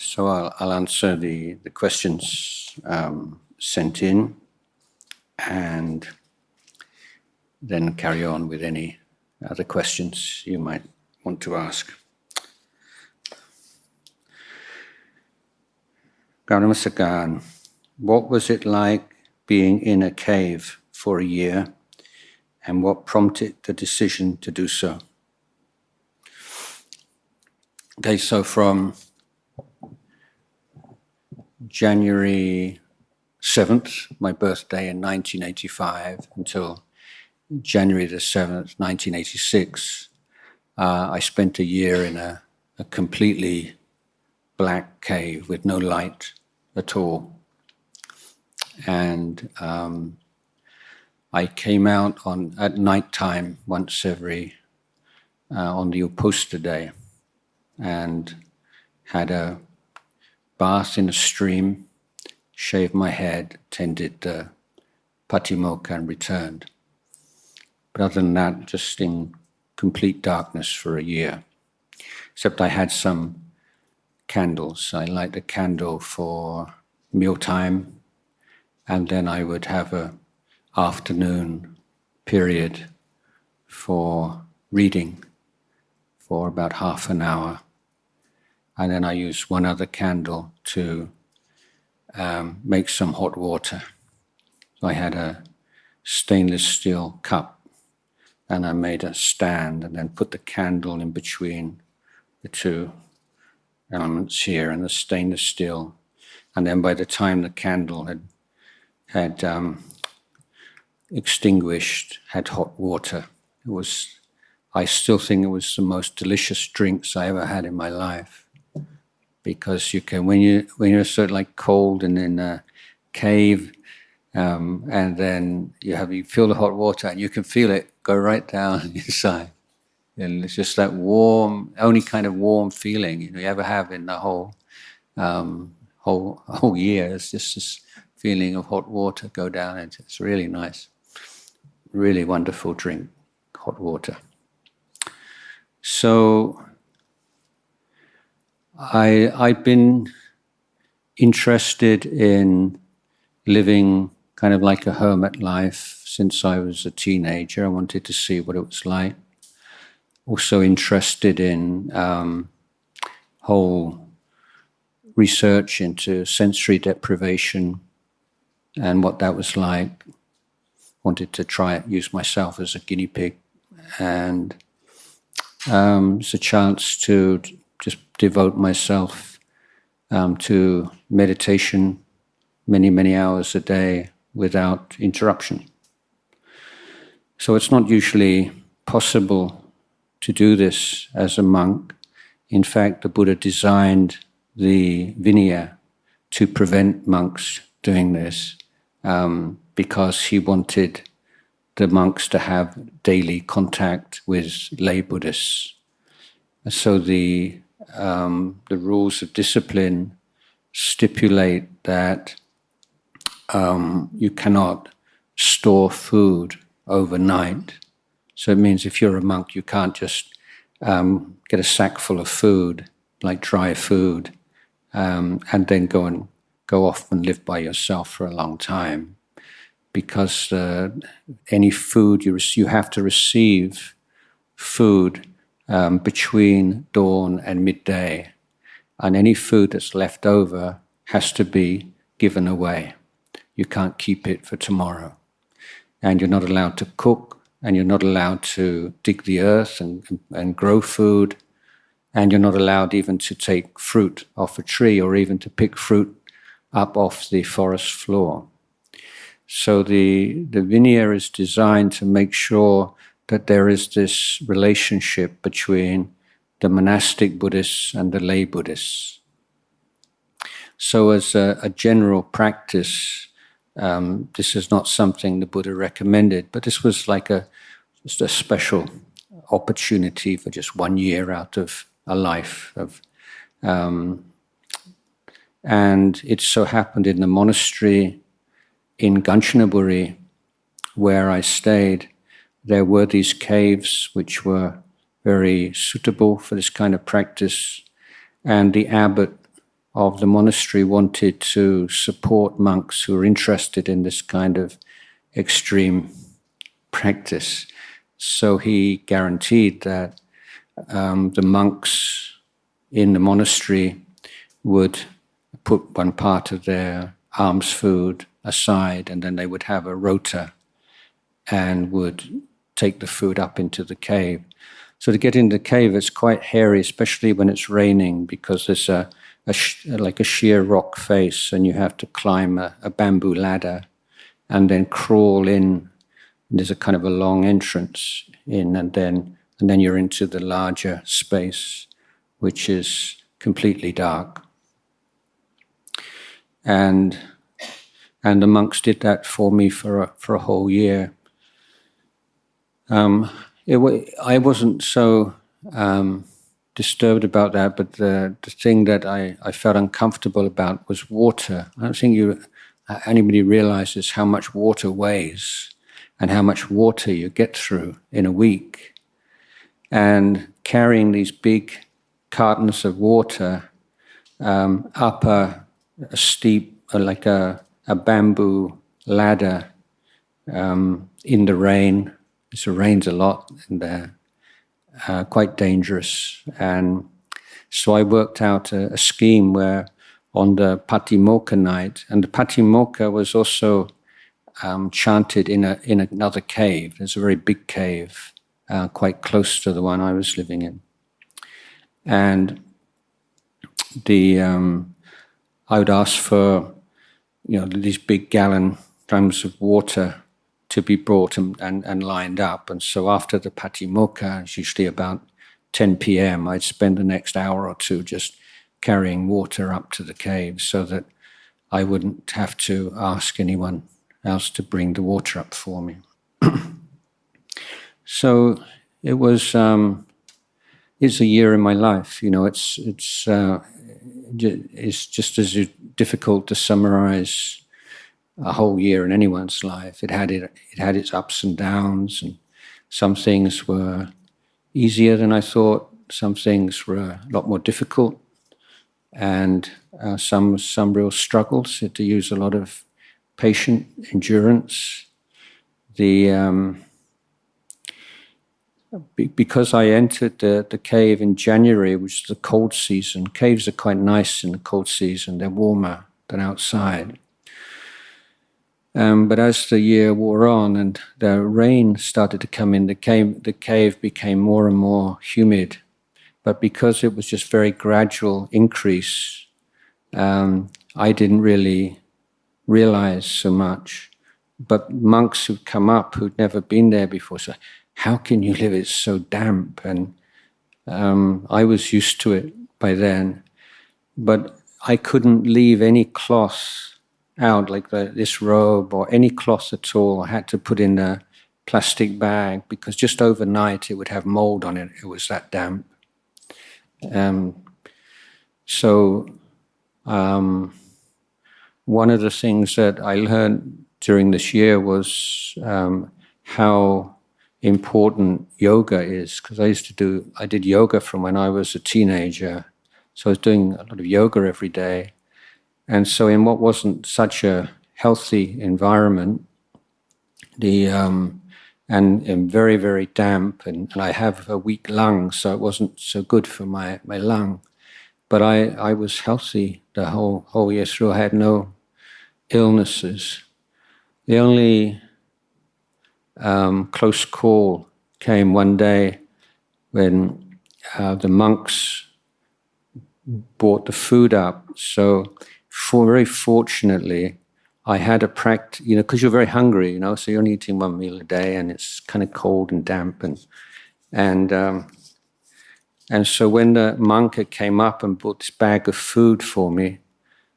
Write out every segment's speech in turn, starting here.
So I'll answer the questions sent in and then carry on with any other questions you might want to ask. Namaskar. What was it like being in a cave for a year, and what prompted the decision to do so? Okay, so from January 7th, my birthday in 1985, until January the 7th, 1986, I spent a year in a completely black cave with no light at all. And I came out at night time once every, on the Uposta day, and had a bath in a stream, shaved my head, attended the Patimokkha and returned. But other than that, just in complete darkness for a year. Except I had some candles. I light a candle for mealtime, and then I would have a afternoon period for reading for about half an hour. And then I used one other candle to make some hot water. So I had a stainless steel cup, and I made a stand and then put the candle in between the two elements here and the stainless steel. And then by the time the candle had extinguished, had hot water. I still think it was the most delicious drinks I ever had in my life. Because you can, when you're sort of like cold and in a cave, and then you feel the hot water and you can feel it go right down inside, and it's just that warm, only kind of warm feeling you ever have in the whole year. It's just this feeling of hot water go down, and it's really nice, really wonderful drink, hot water. So I've been interested in living kind of like a hermit life since I was a teenager. I wanted to see what it was like. Also interested in whole research into sensory deprivation and what that was like. Wanted to try it, use myself as a guinea pig, and it's a chance to just devote myself to meditation many hours a day without interruption. So it's not usually possible to do this as a monk. In fact, the Buddha designed the Vinaya to prevent monks doing this because he wanted the monks to have daily contact with lay Buddhists. So the rules of discipline stipulate that you cannot store food overnight. So it means if you're a monk, you can't just get a sack full of food, like dry food, and then go off and live by yourself for a long time. Because any food you have to receive food between dawn and midday, and any food that's left over has to be given away. You can't keep it for tomorrow, and you're not allowed to cook, and you're not allowed to dig the earth and grow food, and you're not allowed even to take fruit off a tree or even to pick fruit up off the forest floor. So the Vinaya is designed to make sure that there is this relationship between the monastic Buddhists and the lay Buddhists. So as a general practice, this is not something the Buddha recommended, but this was like just a special opportunity for just 1 year out of a life. And it so happened in the monastery in Kanchanaburi, where I stayed, there were these caves which were very suitable for this kind of practice, and the abbot of the monastery wanted to support monks who were interested in this kind of extreme practice. So he guaranteed that the monks in the monastery would put one part of their alms food aside, and then they would have a rota and would take the food up into the cave. So to get into the cave, it's quite hairy, especially when it's raining, because there's like a sheer rock face, and you have to climb a bamboo ladder and then crawl in. There's a kind of a long entrance in, and then you're into the larger space, which is completely dark. And the monks did that for me for a whole year. I wasn't so disturbed about that, but the thing that I felt uncomfortable about was water. I don't think anybody realizes how much water weighs and how much water you get through in a week. And carrying these big cartons of water up a steep, like a bamboo ladder in the rain. So it rains a lot in there, quite dangerous. And so I worked out a scheme where on the Patimokkha night, and the Patimokkha was also chanted in another cave. There's a very big cave, quite close to the one I was living in. And I would ask for, these big gallon drums of water to be brought and lined up. And so after the Patimokkha, it's usually about 10 p.m., I'd spend the next hour or two just carrying water up to the cave so that I wouldn't have to ask anyone else to bring the water up for me. So it was, it's a year in my life. It's just as difficult to summarize a whole year in anyone's life. It had its ups and downs, and some things were easier than I thought. Some things were a lot more difficult, and some real struggles. Had to use a lot of patient endurance. Because I entered the cave in January, which is the cold season. Caves are quite nice in the cold season. They're warmer than outside. But as the year wore on and the rain started to come in, the cave became more and more humid. But because it was just very gradual increase, I didn't really realize so much. But monks who'd come up who'd never been there before said, "How can you live? It's so damp." And I was used to it by then. But I couldn't leave any cloth out, like this robe or any cloth at all. I had to put in a plastic bag because just overnight it would have mold on it. It was that damp. So one of the things that I learned during this year was how important yoga is, because I did yoga from when I was a teenager. So I was doing a lot of yoga every day. And so in what wasn't such a healthy environment, and very, very damp, and I have a weak lung, so it wasn't so good for my lung. But I was healthy the whole year through. I had no illnesses. The only close call came one day when the monks brought the food up. So very fortunately, I had a practice, because you're very hungry, so you're only eating one meal a day, and it's kind of cold and damp, and so when the monk came up and brought this bag of food for me,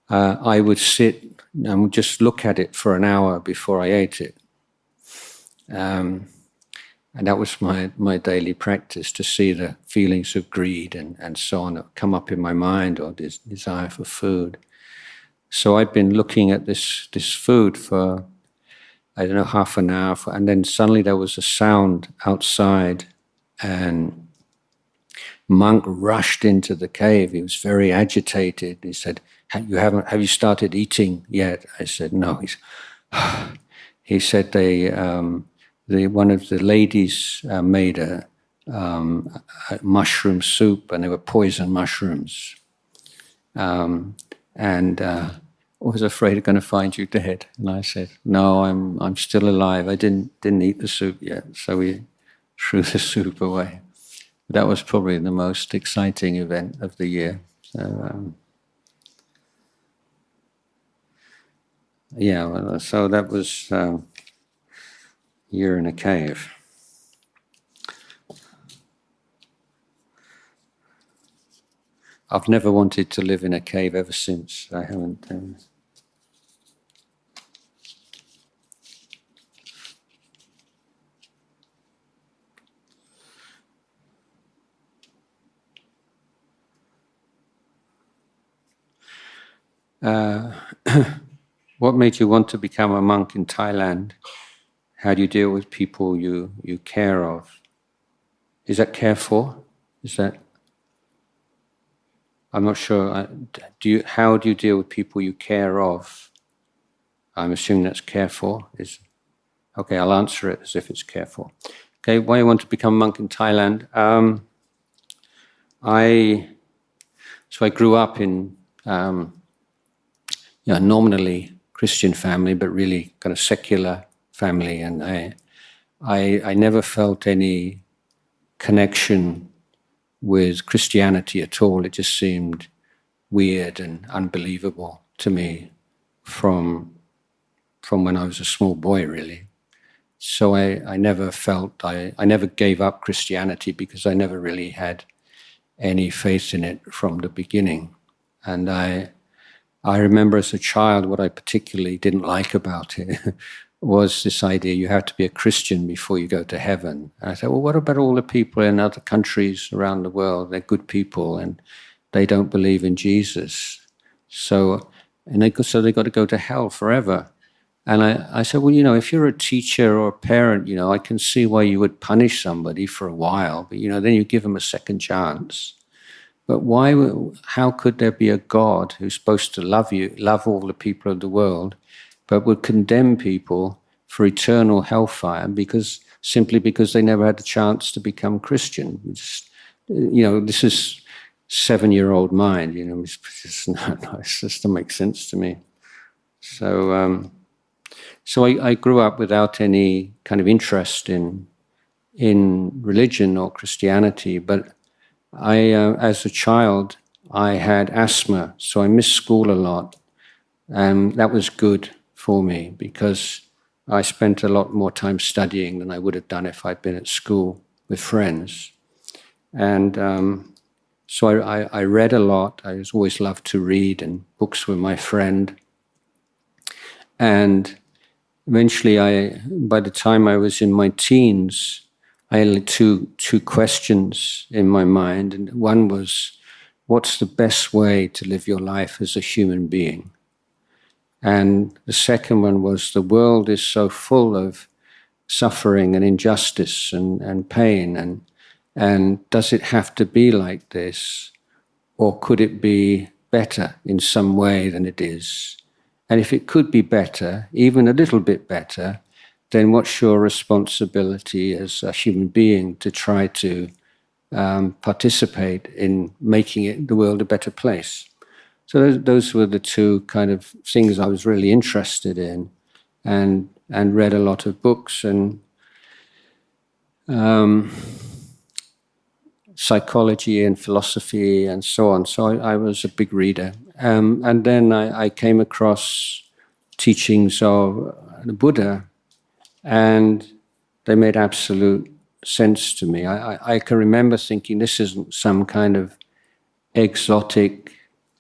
I would sit and just look at it for an hour before I ate it. And that was my daily practice, to see the feelings of greed and so on that come up in my mind, or this desire for food. So I'd been looking at this food for, I don't know, half an hour, and then suddenly there was a sound outside, and monk rushed into the cave. He was very agitated. He said, have you started eating yet? I said, no. He said one of the ladies made a mushroom soup, and they were poison mushrooms. I was afraid of going to find you dead. And I said, no, I'm still alive. I didn't eat the soup yet. So we threw the soup away. That was probably the most exciting event of the year. So, so that was a year in a cave. I've never wanted to live in a cave ever since. I haven't. What made you want to become a monk in Thailand? How do you deal with people you care of? Is that care for? Is that? I'm not sure. How do you deal with people you care of? I'm assuming that's care for. Okay, I'll answer it as if it's care for. Okay, why you want to become a monk in Thailand? I grew up in nominally Christian family, but really kind of secular family, and I never felt any connection with Christianity at all. It just seemed weird and unbelievable to me from when I was a small boy, really. So I never felt, I never gave up Christianity because I never really had any faith in it from the beginning. And I remember as a child what I particularly didn't like about it was this idea you have to be a Christian before you go to heaven. And I thought, well, what about all the people in other countries around the world? They're good people and they don't believe in Jesus. So they got to go to hell forever. And I said, well, if you're a teacher or a parent, I can see why you would punish somebody for a while, but, then you give them a second chance. But how could there be a God who's supposed to love you, love all the people of the world, but would condemn people for eternal hellfire simply because they never had the chance to become Christian? This is 7-year-old mind, it just doesn't make sense to me. So I grew up without any kind of interest in religion or Christianity, but as a child, I had asthma, so I missed school a lot, and that was good for me because I spent a lot more time studying than I would have done if I'd been at school with friends. And so I read a lot. I always loved to read, and books were my friend. And eventually, by the time I was in my teens, I had two questions in my mind. And one was, what's the best way to live your life as a human being? And the second one was, the world is so full of suffering and injustice and pain, and does it have to be like this? Or could it be better in some way than it is? And if it could be better, even a little bit better, then what's your responsibility as a human being to try to participate in making the world a better place? So those were the two kind of things I was really interested in, and read a lot of books and psychology and philosophy and so on. So I was a big reader. And then I came across teachings of the Buddha, and they made absolute sense to me. I can remember thinking, this isn't some kind of exotic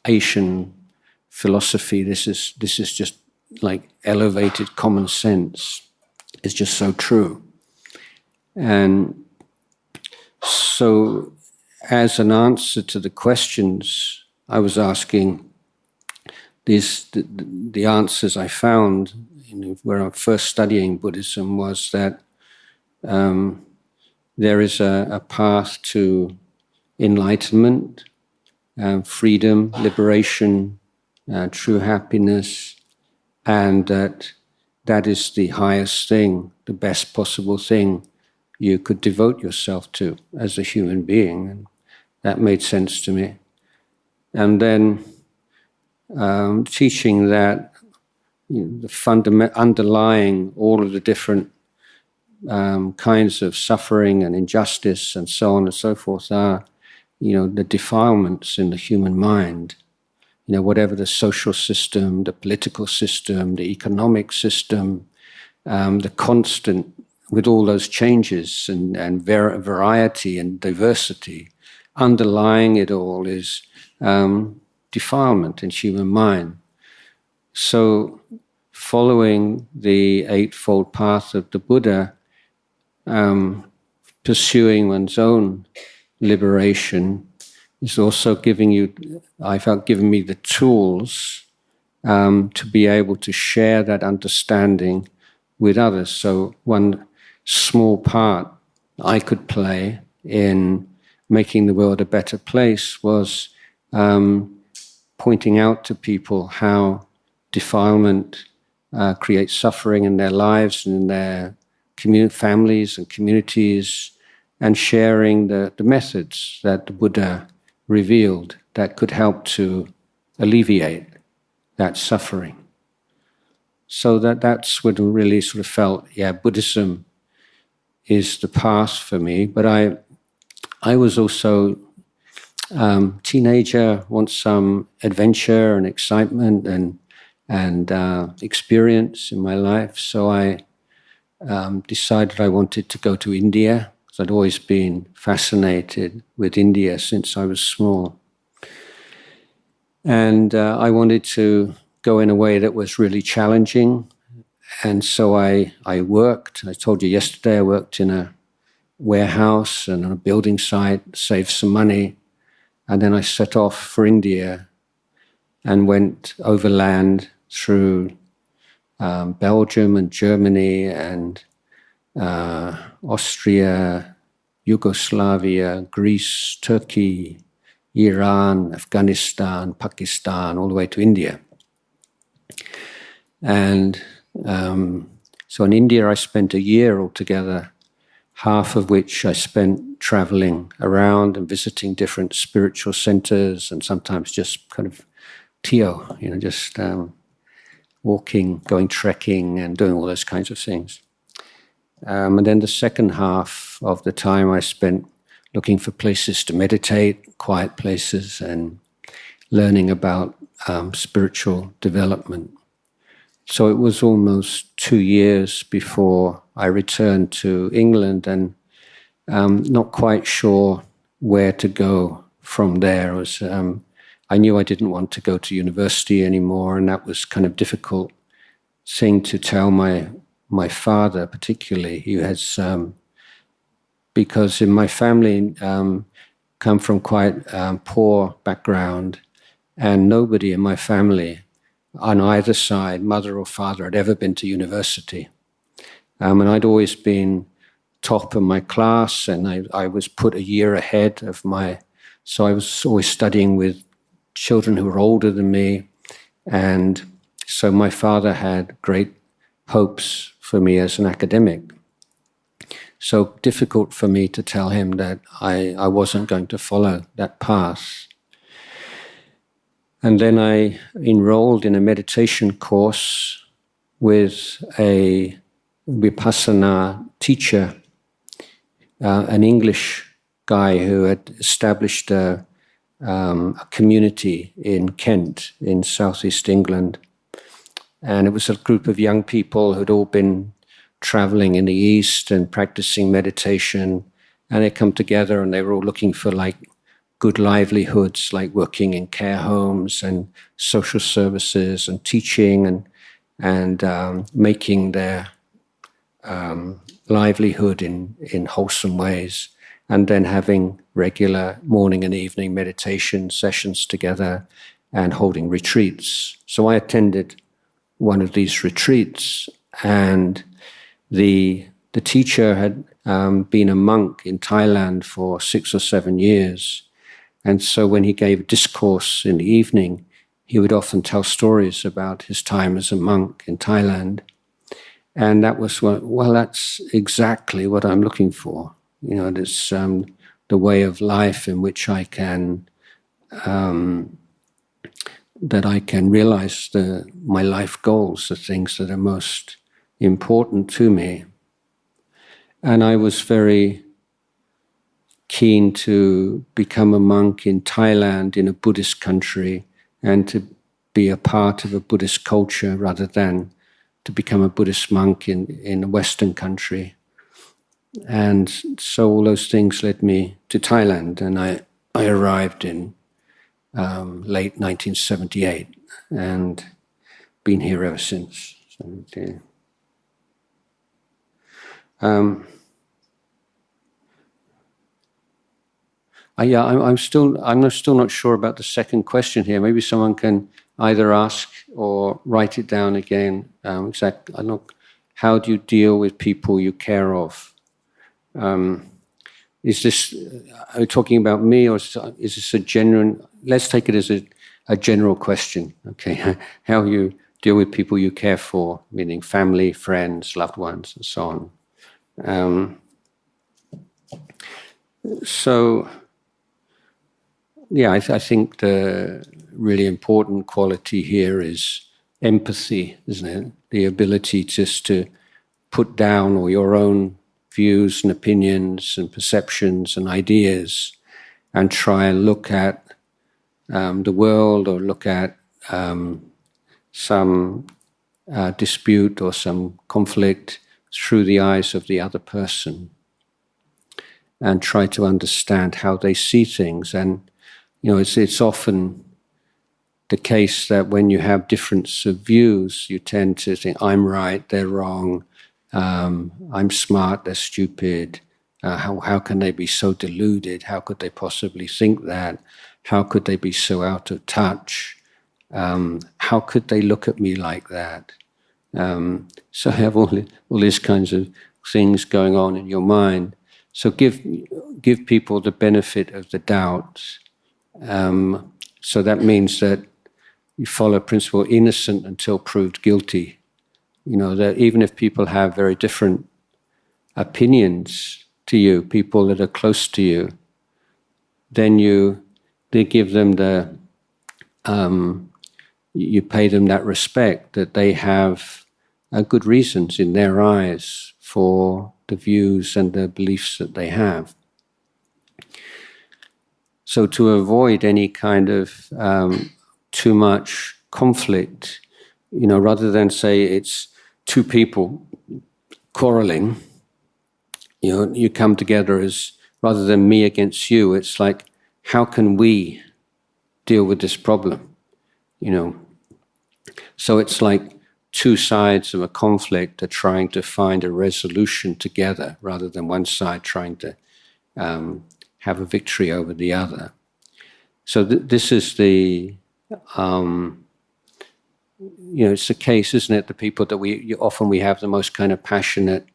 Asian philosophy. This is just like elevated common sense. It's just so true. And so as an answer to the questions I was asking, the answers I found where I'm first studying Buddhism was that there is a path to enlightenment, freedom, liberation, true happiness, and that is the highest thing, the best possible thing you could devote yourself to as a human being. And that made sense to me. And then teaching that the underlying all of the different kinds of suffering and injustice and so on and so forth are, the defilements in the human mind. Whatever the social system, the political system, the economic system, the constant, with all those changes and variety and diversity, underlying it all is defilement in human mind. So following the Eightfold Path of the Buddha, pursuing one's own liberation is also giving me the tools to be able to share that understanding with others. So one small part I could play in making the world a better place was pointing out to people how defilement creates suffering in their lives and in their families and communities, and sharing the methods that the Buddha revealed that could help to alleviate that suffering. So that's what I really sort of felt, Buddhism is the path for me. But I was also teenager, want some adventure and excitement and experience in my life. So I decided I wanted to go to India, because I'd always been fascinated with India since I was small. And I wanted to go in a way that was really challenging. And so I worked. I told you yesterday I worked in a warehouse and on a building site, saved some money. And then I set off for India and went overland through Belgium and Germany and Austria, Yugoslavia, Greece, Turkey, Iran, Afghanistan, Pakistan, all the way to India. And so in India I spent a year altogether, half of which I spent traveling around and visiting different spiritual centers, and sometimes just kind of tio, just walking, going trekking and doing all those kinds of things. And then the second half of the time I spent looking for places to meditate, quiet places, and learning about spiritual development. So it was almost 2 years before I returned to England, and not quite sure where to go from there. I knew I didn't want to go to university anymore, and that was kind of difficult thing to tell my father, particularly. He has, because in my family come from quite poor background, and nobody in my family on either side, mother or father, had ever been to university. And I'd always been top of my class, and I was put a year ahead of so I was always studying with children who were older than me. And so my father had great hopes for me as an academic. So difficult for me to tell him that I wasn't going to follow that path. And then I enrolled in a meditation course with a Vipassana teacher, an English guy who had established a community in Kent, in southeast England. And it was a group of young people who'd all been traveling in the East and practicing meditation. And they come together and they were all looking for good livelihoods, like working in care homes and social services and teaching and making their livelihood in wholesome ways, and then having regular morning and evening meditation sessions together and holding retreats. So I attended one of these retreats, and the teacher had been a monk in Thailand for 6 or 7 years. And so when he gave a discourse in the evening, he would often tell stories about his time as a monk in Thailand. And that was, well, that's exactly what I'm looking for. This the way of life in which I can realize my life goals, the things that are most important to me. And I was very keen to become a monk in Thailand, in a Buddhist country, and to be a part of a Buddhist culture rather than to become a Buddhist monk in a Western country. And so all those things led me to Thailand, and I arrived in late 1978 and been here ever since. I'm still not sure about the second question here. Maybe someone can either ask or write it down again. How do you deal with people you care of? Is this, are you talking about me, or is this a genuine? Let's take it as a general question. Okay, how you deal with people you care for, meaning family, friends, loved ones, and so on. I think the really important quality here is empathy, isn't it? The ability just to put down all your own views and opinions and perceptions and ideas and try and look at the world, or look at some dispute or some conflict through the eyes of the other person, and try to understand how they see things. And it's often the case that when you have difference of views, you tend to think, I'm right, they're wrong, I'm smart, they're stupid, how can they be so deluded, how could they possibly think that, how could they be so out of touch, how could they look at me like that? So I have all these kinds of things going on in your mind. So give people the benefit of the doubt. So that means that you follow principle innocent until proved guilty. That even if people have very different opinions to you, people that are close to you, then they give them you pay them that respect, that they have good reasons in their eyes for the views and the beliefs that they have. So to avoid any kind of too much conflict, rather than say it's two people quarreling, you come together as, rather than me against you, it's like, how can we deal with this problem? So it's like two sides of a conflict are trying to find a resolution together, rather than one side trying to have a victory over the other. So this is the, it's the case, isn't it? The people that we have the most kind of passionate,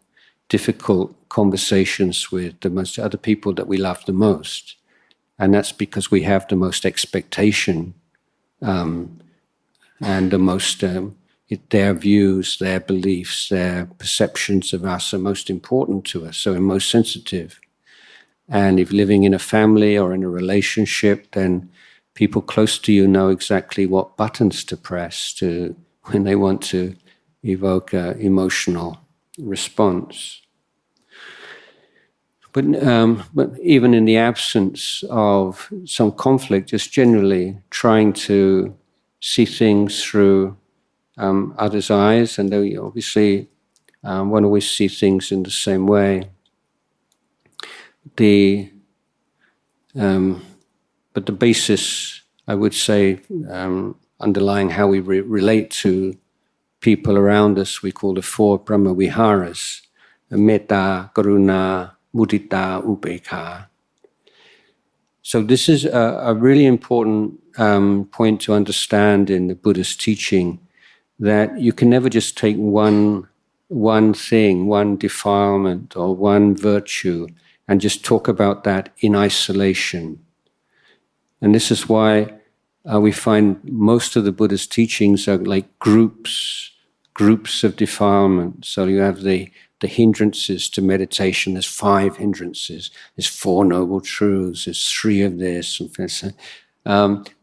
difficult conversations with, the most other people that we love the most. And that's because we have the most expectation and the most, their views, their beliefs, their perceptions of us are most important to us, so we're most sensitive. And if living in a family or in a relationship, then people close to you know exactly what buttons to press when they want to evoke an emotional response. But even in the absence of some conflict, just generally trying to see things through others' eyes, and they obviously won't always see things in the same way. But the basis, I would say, underlying how we relate to people around us, we call the 4 Brahma Viharas: Metta, Karuna, Mudita, Upekkha. So this is a really important point to understand in the Buddhist teaching, that you can never just take one one thing, one defilement or one virtue, and just talk about that in isolation. And this is why we find most of the Buddha's teachings are like groups of defilement. So you have the hindrances to meditation. There's 5 hindrances. There's 4 noble truths. There's 3 of this.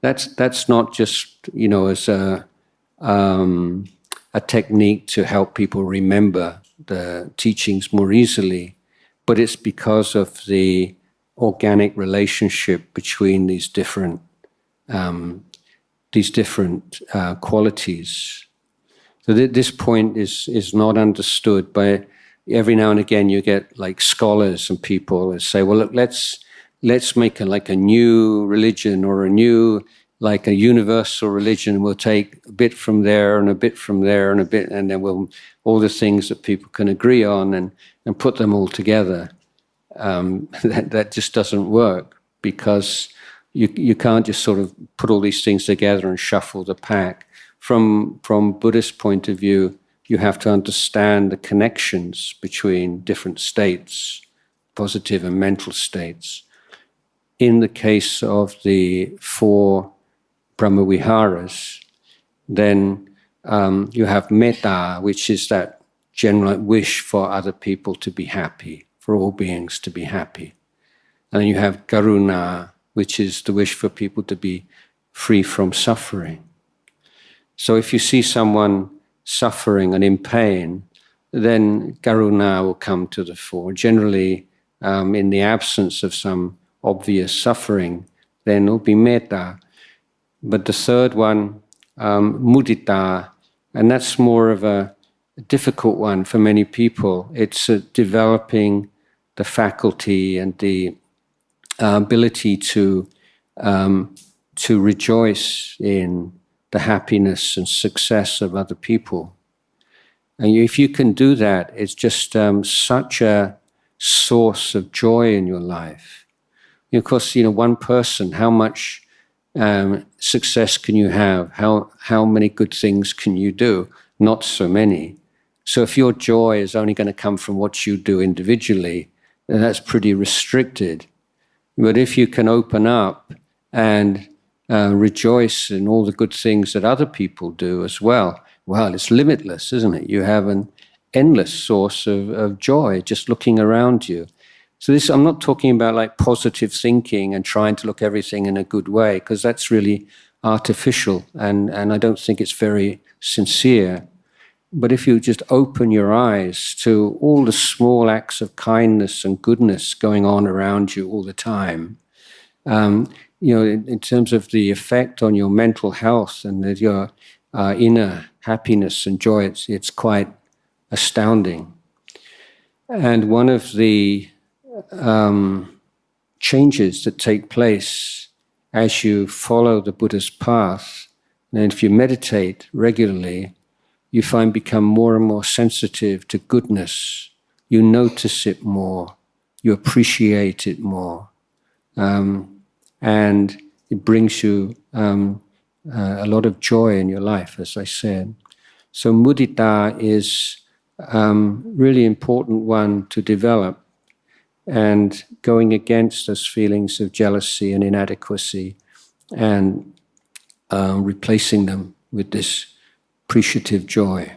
That's not just as a technique to help people remember the teachings more easily, but it's because of the organic relationship between these different qualities. So this point is not understood. By every now and again you get like scholars and people that say, well, look, let's make a new religion or a new, like a universal religion. We'll take a bit from there and a bit from there and a bit, and then we'll all the things that people can agree on and put them all together. That just doesn't work, because you can't just sort of put all these things together and shuffle the pack. From Buddhist point of view, you have to understand the connections between different states, positive and mental states. In the case of the 4 Brahmaviharas, then you have metta, which is that general wish for other people to be happy, for all beings to be happy. And you have karuna, which is the wish for people to be free from suffering. So if you see someone suffering and in pain, then karuna will come to the fore. Generally, in the absence of some obvious suffering, then it will be metta. But the third one, mudita, and that's more of a difficult one for many people. It's developing the faculty and the ability to rejoice in the happiness and success of other people. And if you can do that, it's just such a source of joy in your life. Of course, one person, how much success can you have? How many good things can you do? Not so many. So if your joy is only going to come from what you do individually, then that's pretty restricted. But if you can open up and rejoice in all the good things that other people do as well, it's limitless, isn't it? You have an endless source of joy just looking around you. So this, I'm not talking about like positive thinking and trying to look everything in a good way, because that's really artificial and I don't think it's very sincere. But if you just open your eyes to all the small acts of kindness and goodness going on around you all the time, in terms of the effect on your mental health and your inner happiness and joy, it's quite astounding. And one of the changes that take place as you follow the Buddha's path, and if you meditate regularly, you become more and more sensitive to goodness. You notice it more. You appreciate it more. And it brings you a lot of joy in your life, as I said. So mudita is really important one to develop, and going against those feelings of jealousy and inadequacy and replacing them with this appreciative joy.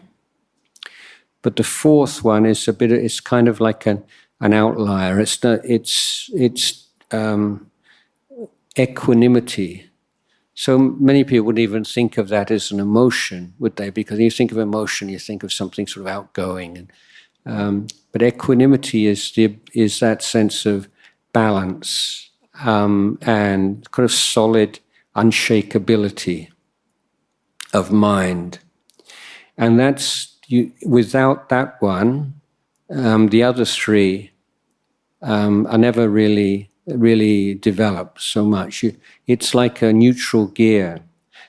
But the 4th one is it's kind of like an outlier. It's equanimity. So many people wouldn't even think of that as an emotion, would they? Because when you think of emotion, you think of something sort of outgoing. But equanimity is that sense of balance and kind of solid unshakability of mind. And that's without that one, the other 3 are never really developed so much. It's like a neutral gear.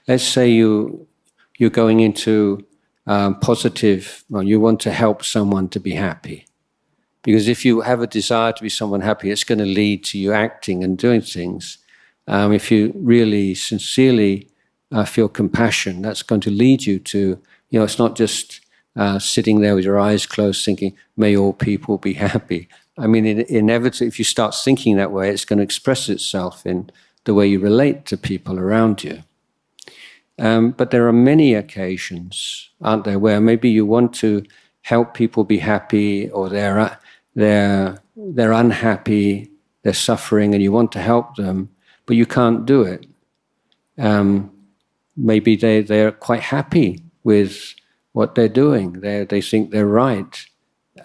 Let's say you're going into positive, you want to help someone to be happy. Because if you have a desire to be someone happy, it's going to lead to you acting and doing things. If you really sincerely feel compassion, that's going to lead you to, it's not just sitting there with your eyes closed thinking, may all people be happy. I mean, inevitably, if you start thinking that way, it's going to express itself in the way you relate to people around you. But there are many occasions, aren't there, where maybe you want to help people be happy, or they're unhappy, they're suffering, and you want to help them, but you can't do it. Maybe they're quite happy with what they're doing. They think they're right,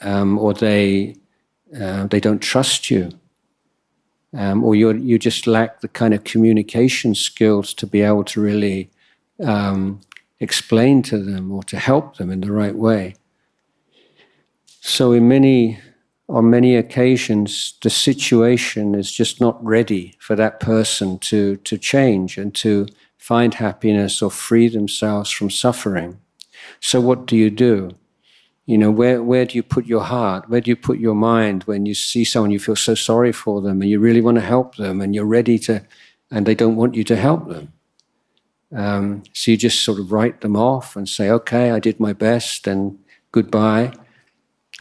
or they don't trust you, or you just lack the kind of communication skills to be able to really explain to them or to help them in the right way. So on many occasions, the situation is just not ready for that person to change and to find happiness or free themselves from suffering. So what do? You know, where do you put your heart? Where do you put your mind when you see someone you feel so sorry for them and you really want to help them and you're ready to, and they don't want you to help them? So you just sort of write them off and say, okay, I did my best and goodbye.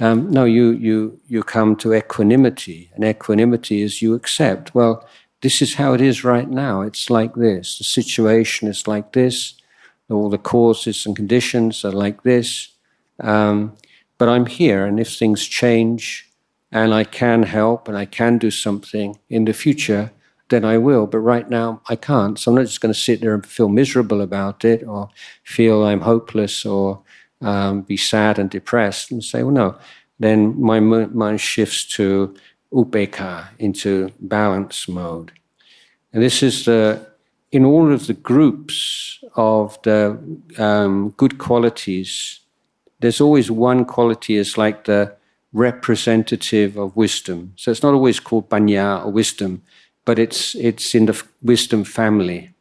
No, you come to equanimity, and equanimity is you accept, well, this is how it is right now. It's like this. The situation is like this. All the causes and conditions are like this. But I'm here, and if things change and I can help and I can do something in the future, then I will. But right now I can't. So I'm not just going to sit there and feel miserable about it or feel I'm hopeless or be sad and depressed and say, well, no. Then my mind shifts to upekkha, into balance mode. And this is in all of the groups of the good qualities, there's always one quality is like the representative of wisdom. So it's not always called panya or wisdom, but it's in the wisdom family.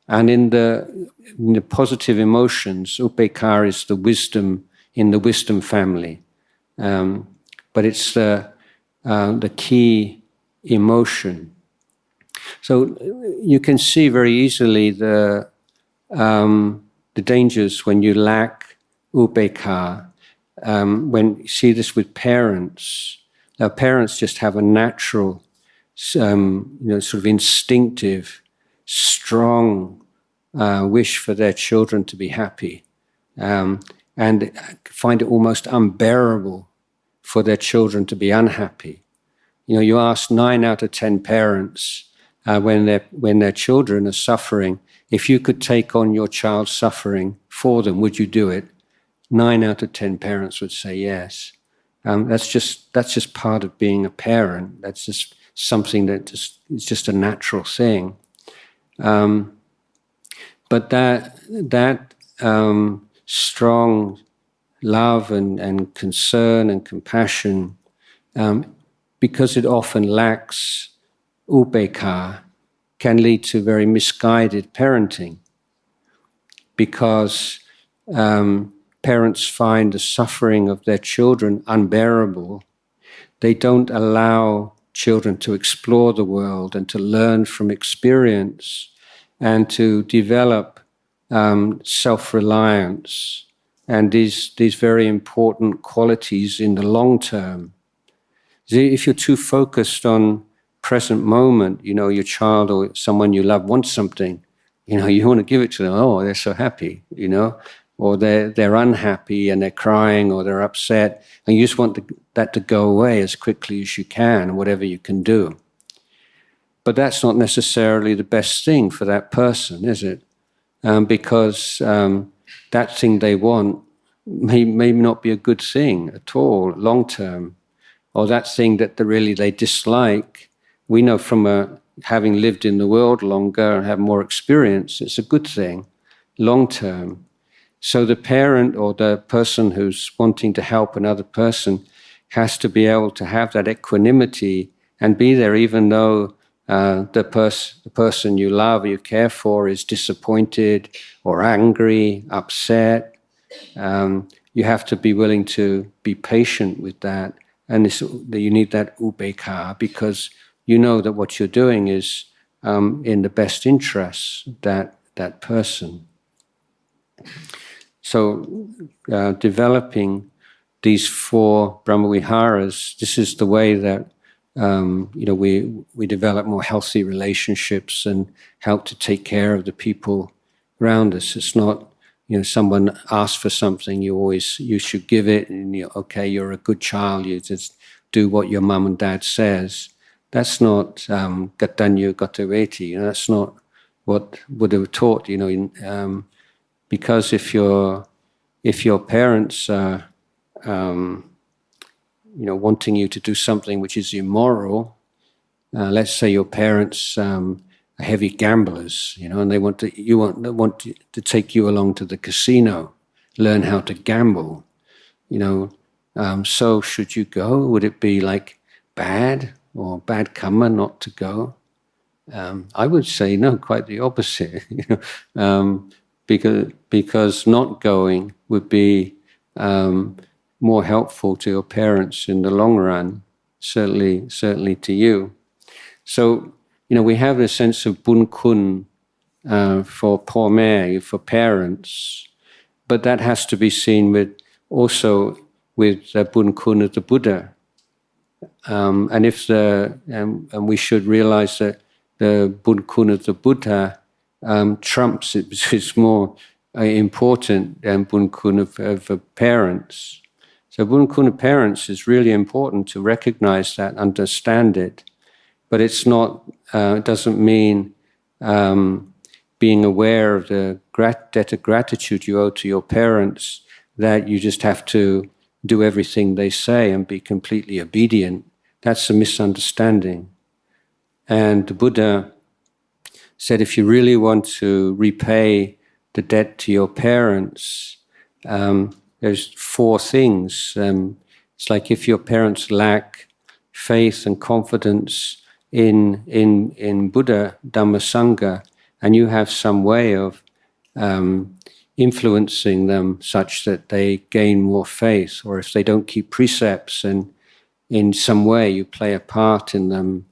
And in the positive emotions, upekkha is the wisdom in the wisdom family. But it's the key emotion. So you can see very easily the dangers when you lack upekkha. When you see this with parents, now parents just have a natural, sort of instinctive, strong wish for their children to be happy, and find it almost unbearable for their children to be unhappy. You know, you ask 9 out of 10 parents when their children are suffering, if you could take on your child's suffering for them, would you do it? 9 out of 10 parents would say yes. That's just part of being a parent. That's just something that is just a natural thing. But that strong love and concern and compassion, because it often lacks upekkha, can lead to very misguided parenting. Because parents find the suffering of their children unbearable, they don't allow children to explore the world and to learn from experience and to develop self-reliance and these very important qualities in the long term. If you're too focused on present moment, you know, your child or someone you love wants something, you know, you want to give it to them. Oh, they're so happy, you know, or they're unhappy and they're crying or they're upset, and you just want that to go away as quickly as you can, whatever you can do. But that's not necessarily the best thing for that person, is it? Because that thing they want may not be a good thing at all, long term. Or that thing that they dislike, we know from having lived in the world longer and have more experience, it's a good thing, long term. So the parent or the person who's wanting to help another person has to be able to have that equanimity and be there even though the person you love or you care for is disappointed or angry, upset. You have to be willing to be patient with that. And you need that upekkha because you know that what you're doing is in the best interests of that person. So developing these 4 Brahmaviharas, this is the way that we develop more healthy relationships and help to take care of the people around us. It's not, someone asks for something, you should give it, and you're a good child, you just do what your mum and dad says. That's not gatanyu gataveti. That's not what Buddha taught. Because if your parents are wanting you to do something which is immoral, let's say your parents are heavy gamblers, and they want to take you along to the casino, learn how to gamble, so should you go? Would it be like bad or bad karma not to go? I would say no, quite the opposite. Because not going would be more helpful to your parents in the long run, certainly to you. So, we have a sense of Boon Kun for poor me, for parents, but that has to be seen with Boon Kun of the Buddha. And we should realize that the Boon Kun of the Buddha trumps it's more important than Boon Kun of parents. So Boon Kun of parents is really important to recognize that, understand it, but it's not. It doesn't mean being aware of the debt of gratitude you owe to your parents, that you just have to do everything they say and be completely obedient. That's a misunderstanding. And the Buddha said if you really want to repay the debt to your parents, there's 4 things. It's like if your parents lack faith and confidence in Buddha, Dhamma, Sangha, and you have some way of influencing them such that they gain more faith, or if they don't keep precepts and in some way you play a part in them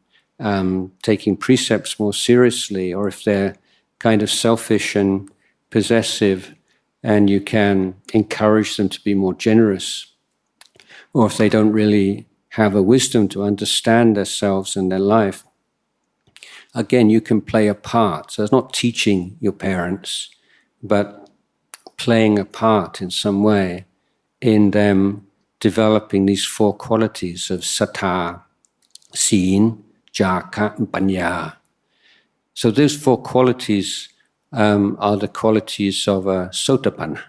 taking precepts more seriously, or if they're kind of selfish and possessive and you can encourage them to be more generous, or if they don't really have a wisdom to understand themselves and their life, again, you can play a part. So it's not teaching your parents, but playing a part in some way in them developing these 4 qualities of sattha, seen, jhaka, and panya. So those 4 qualities are the qualities of a sotapanna.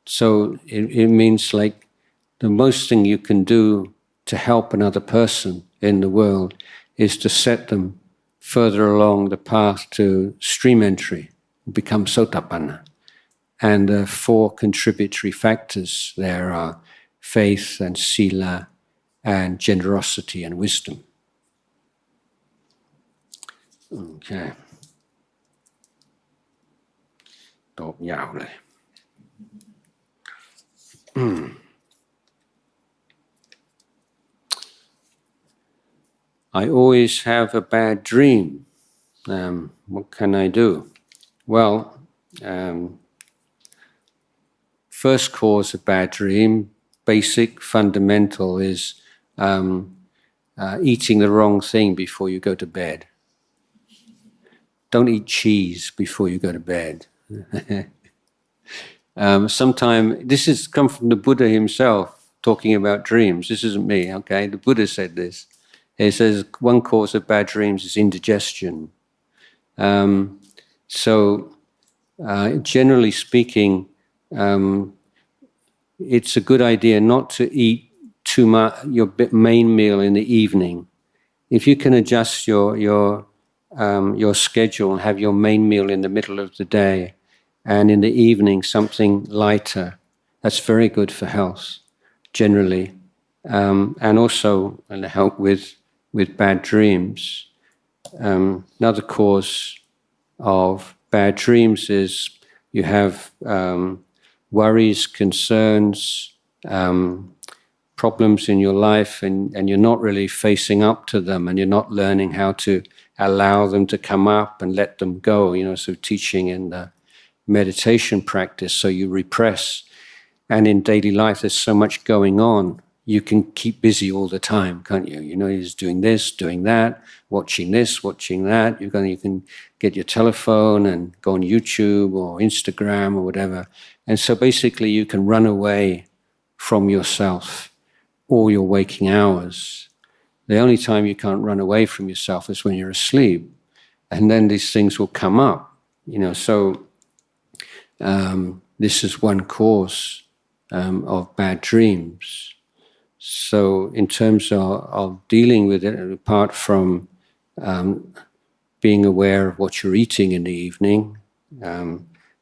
So it means like the most thing you can do to help another person in the world is to set them further along the path to stream entry, become sotapanna. And the 4 contributory factors there are faith and sila and generosity and wisdom. Okay. ตอบยาวเลย I always have a bad dream. What can I do? Well, first cause of bad dream, basic, fundamental, is eating the wrong thing before you go to bed. Don't eat cheese before you go to bed. Sometimes, this has come from the Buddha himself, talking about dreams. This isn't me, okay? The Buddha said this. He says one cause of bad dreams is indigestion. Generally speaking, it's a good idea not to eat too much your main meal in the evening. If you can adjust your schedule and have your main meal in the middle of the day, and in the evening something lighter, that's very good for health, generally, and also help with bad dreams. Another cause of bad dreams is you have worries, concerns, problems in your life, and you're not really facing up to them, and you're not learning how to allow them to come up and let them go. So teaching in the meditation practice, so you repress. And in daily life, there's so much going on. You can keep busy all the time, can't you? You know, you're just doing this, doing that, watching this, watching that. You can get your telephone and go on YouTube or Instagram or whatever. And so basically you can run away from yourself all your waking hours. The only time you can't run away from yourself is when you're asleep. And then these things will come up, you know. So this is one cause of bad dreams. So in terms of dealing with it, apart from being aware of what you're eating in the evening,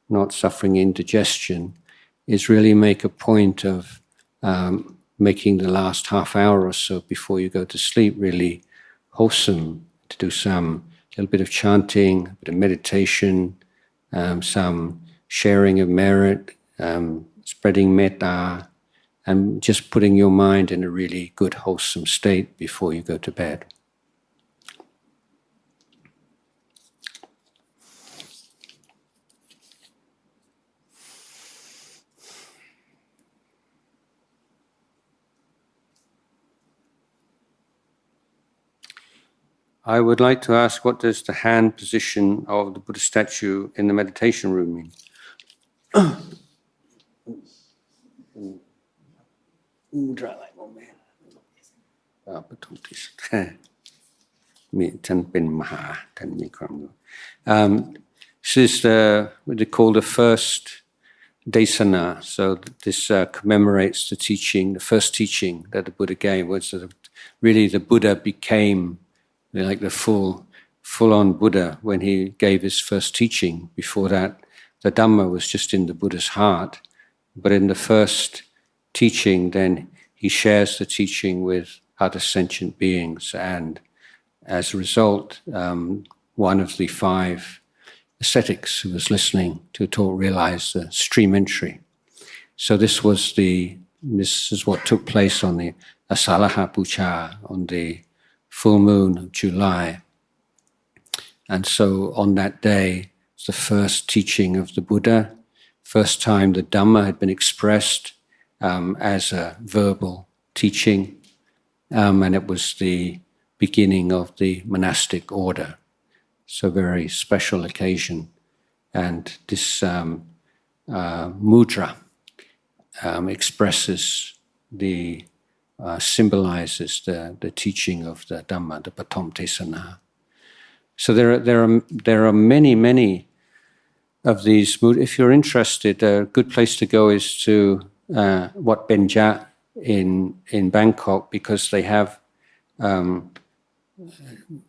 not suffering indigestion, is really make a point of making the last half hour or so before you go to sleep really wholesome, to do some little bit of chanting, a bit of meditation, some sharing of merit, spreading metta, and just putting your mind in a really good wholesome state before you go to bed. I would like to ask, what does the hand position of the Buddha statue in the meditation room mean? ท่านเป็นมหาท่านมีความรู้ This is what they call the first desana. So this commemorates the teaching, the first teaching that the Buddha gave, was that really the Buddha became like the full-on Buddha when he gave his first teaching. Before that, the Dhamma was just in the Buddha's heart. But in the first teaching, then he shares the teaching with other sentient beings, and as a result, one of the 5 ascetics who was listening to the talk realized the stream entry. So this is what took place on the Asalaha Puja, on the full moon of July. And so on that day, it's the first teaching of the Buddha, first time the Dhamma had been expressed as a verbal teaching, and it was the beginning of the monastic order. So very special occasion. And this mudra expresses symbolizes the teaching of the Dhamma, the Pathom Tesana. So there are many of these. If you're interested, a good place to go is to Wat Benja in Bangkok, because they have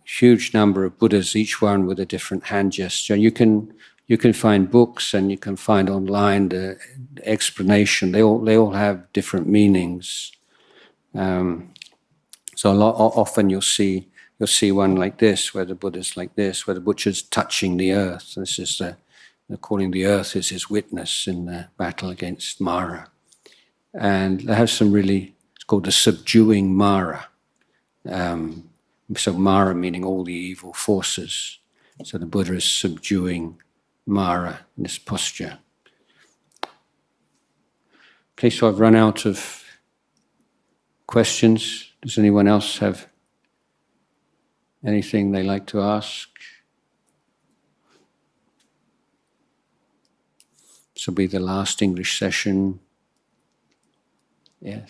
huge number of Buddhas, each one with a different hand gesture. You can find books and you can find online the explanation. They all have different meanings. So often you'll see one like this, where the Buddha's like this, where the Buddha's touching the earth. This is calling the earth is his witness in the battle against Mara. And they have some really, it's called the subduing Mara. So Mara meaning all the evil forces. So the Buddha is subduing Mara in this posture. Okay, so I've run out of questions. Does anyone else have anything they like to ask? This will be the last English session. Yes.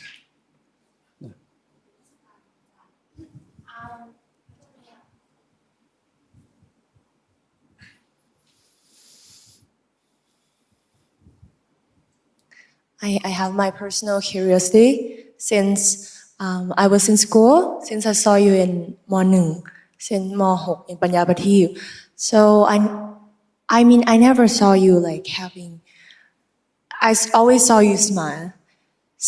I have my personal curiosity since I was in school, since I saw you in ม.1, since ม.6 in Panyapati. So I mean, I never saw you like having, I always saw you smile.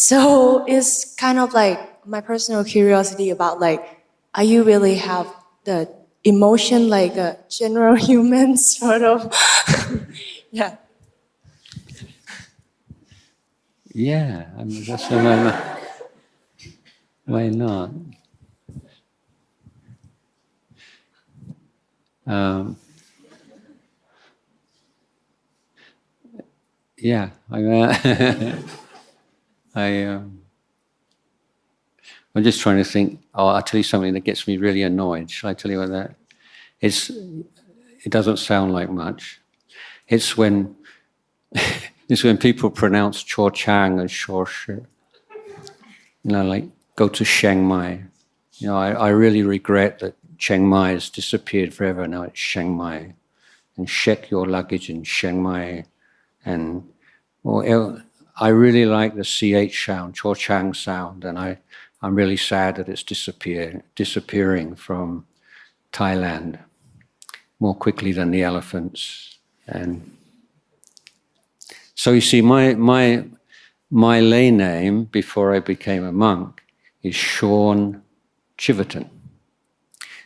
So it's kind of like my personal curiosity about like, are you really have the emotion like a general human sort of? Yeah. Yeah, I mean, that's why not? Yeah, I'm just trying to think. Oh, I'll tell you something that gets me really annoyed. Shall I tell you about that? It doesn't sound like much. It's when people pronounce Cho Chang and Shor Shi. Like go to Chiang Mai. I really regret that Chiang Mai has disappeared forever. Now it's Chiang Mai. And check your luggage in Chiang Mai. And I really like the CH sound, Cho Chang sound, and I'm really sad that it's disappearing from Thailand more quickly than the elephants. And so you see, my lay name before I became a monk is Sean Chiverton.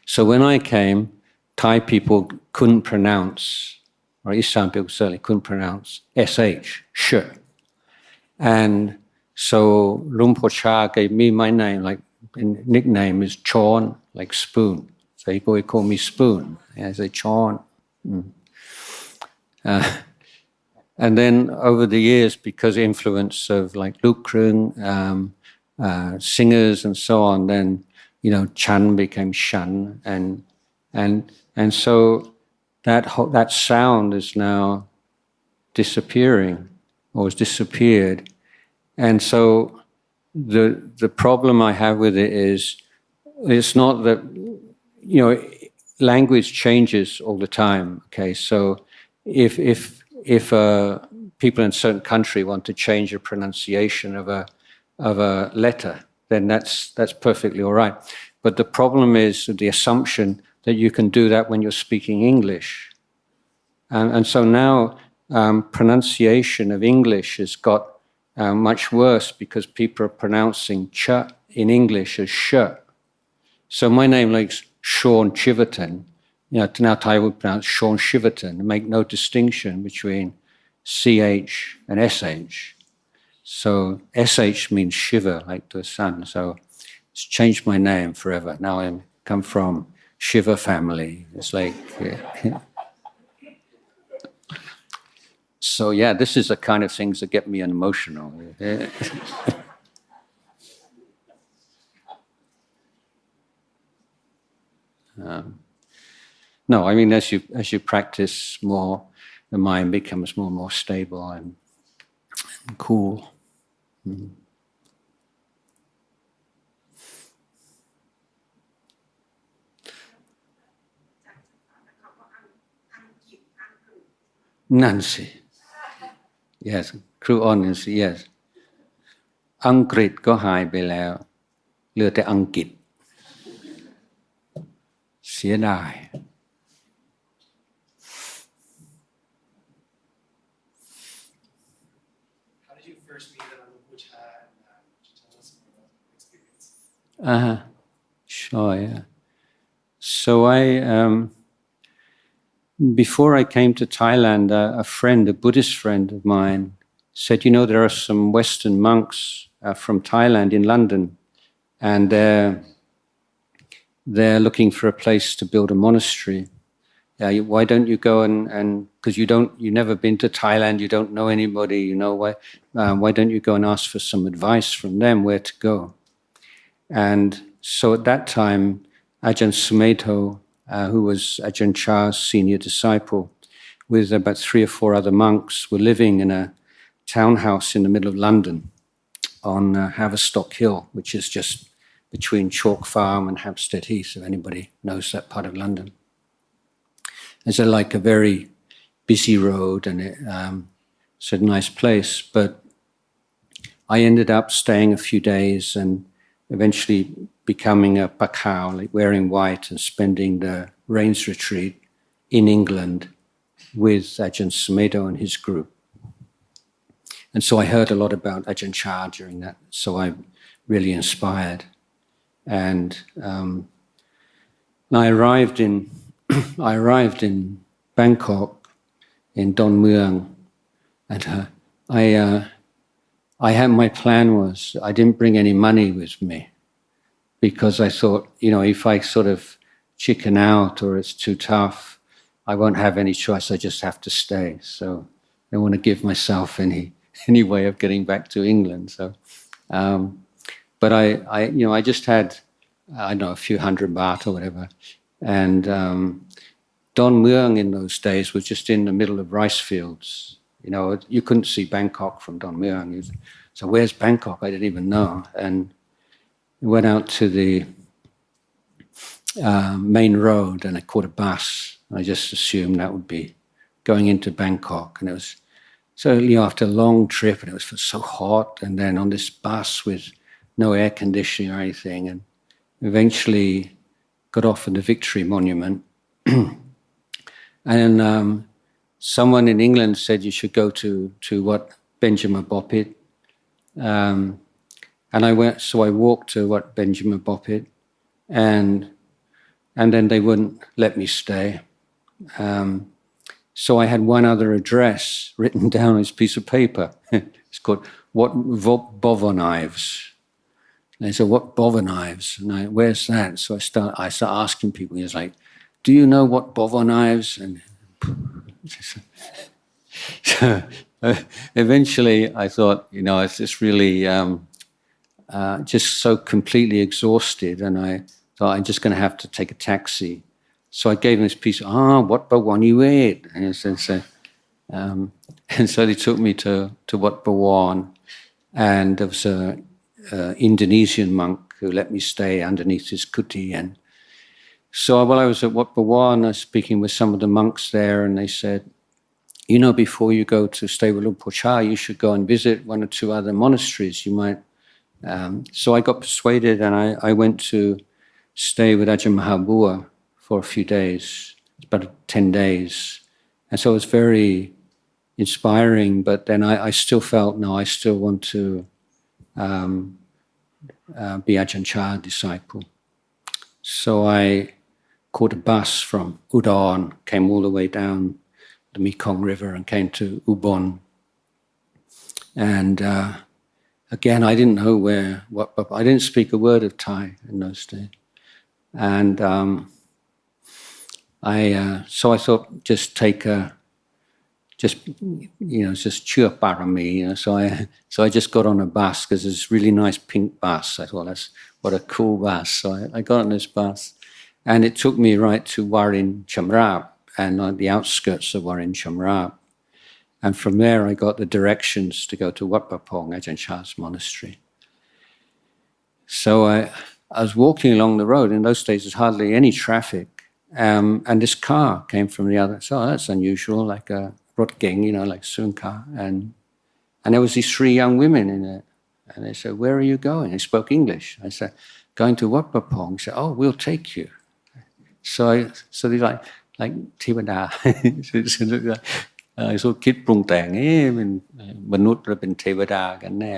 So when I came, Thai people couldn't pronounce, or Islam people certainly couldn't pronounce SH, sh. And so Lumpur Cha gave me my name, like nickname is Chon, like spoon. So he would call me Spoon. And I say Chon. And then over the years, because of influence of like Luke Krung, singers and so on, then Chan became Shan, and so that sound is now disappearing, or has disappeared. And so the problem I have with it is, it's not that, language changes all the time. Okay, so if people in a certain country want to change the pronunciation of a letter, then that's perfectly all right. But the problem is the assumption that you can do that when you're speaking English. And so now pronunciation of English has got much worse, because people are pronouncing ch in English as sh. So my name, like Sean Chiverton, now Thai would pronounce Sean Chiverton and make no distinction between CH and SH. So SH means Shiva, like the sun. So it's changed my name forever. Now I come from Shiva family. It's like... So yeah, this is the kind of things that get me emotional. No, I mean, as you practice more, the mind becomes more and more stable and cool. Nancy. Yes, ครูอ้อน is yes. อังกฤษก็หายไปแล้วเหลือแต่อังกฤษเสียดาย How did you first meet Lumpur and tell us more about the experience? Sure, yeah. So before I came to Thailand, a Buddhist friend of mine, said, there are some Western monks from Thailand in London, and they're looking for a place to build a monastery. Why don't you go and because you've never been to Thailand, you don't know anybody, why don't you go and ask for some advice from them where to go? And so at that time, Ajahn Sumedho, who was Ajahn Chah's senior disciple, with about 3 or 4 other monks, were living in a townhouse in the middle of London on Haverstock Hill, which is just between Chalk Farm and Hampstead Heath, if anybody knows that part of London. It's like a very busy road, and it's a nice place. But I ended up staying a few days and eventually becoming a pakao, like wearing white and spending the rains retreat in England with Ajahn Sumedho and his group. And so I heard a lot about Ajahn Chah during that, so I'm really inspired. And I arrived in Bangkok, in Don Mueang, and my plan was I didn't bring any money with me, because I thought, if I sort of chicken out or it's too tough, I won't have any choice. I just have to stay. So don't want to give myself any way of getting back to England. So, but I just had, I don't know, a few hundred baht or whatever, and Don Mueang in those days was just in the middle of rice fields. You couldn't see Bangkok from Don Mueang. So where's Bangkok? I didn't even know. And we went out to the main road and I caught a bus. I just assumed that would be going into Bangkok. And it was certainly after a long trip and it was so hot. And then on this bus with no air conditioning or anything. And eventually got off at the Victory Monument. And someone in England said you should go to what Benjamin Boppit. And I went, so I walked to what Benjamin Boppit, and then they wouldn't let me stay. So I had one other address written down on this piece of paper. It's called What Bovonives. And they said, what Bovonives? And where's that? So I start asking people. He was like, do you know what Bovonives? And so eventually I thought, it's just really just so completely exhausted, and I thought I'm just going to have to take a taxi. So I gave him this piece, what Bawaniwet? And so they took me to Wat Bawan, and there was a Indonesian monk who let me stay underneath his kuti. And so while I was at Wat Bawan, I was speaking with some of the monks there, and they said, before you go to stay with Luang Por Chah, you should go and visit one or two other monasteries. You might. So I got persuaded, and I went to stay with Ajahn Mahabua for a few days, about 10 days. And so it was very inspiring, but then I still felt, no, I still want to be Ajahn Chah disciple. So I caught a bus from Udon, came all the way down the Mekong River and came to Ubon. And again, I didn't know what I didn't speak a word of Thai in those days. And so I thought, just take just chua parami. So I just got on a bus because it's a really nice pink bus. I thought, what a cool bus. So I got on this bus, and it took me right to Warin Chamrap, and on the outskirts of Warin Chamrap. And from there, I got the directions to go to Wat Papong, Ajahn Chah's monastery. So I was walking along the road. In those days, there's hardly any traffic. And this car came from the other. So that's unusual, like a rotgeng, like soon car. And there was these three young women in it. And they said, where are you going? They spoke English. I said, going to Wat Papong. They said, oh, we'll take you. So they're like Tivada. So kid prung tang, manut raเป็นเทวดากันแน่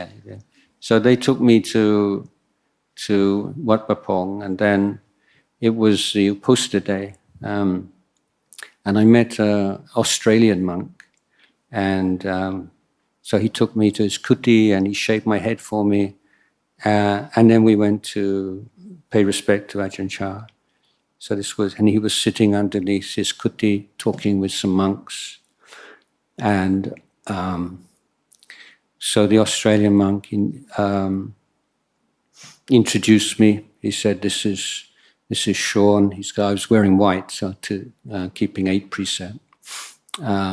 So they took me to Wat Papong, and then it was the Upusta day, and I met an Australian monk, and so he took me to his kuti and he shaved my head for me, and then we went to pay respect to Ajahn Chah. So and he was sitting underneath his kuti talking with some monks. And so the Australian monk introduced me. He said, "This is Sean." I was wearing white, so keeping 8 precepts.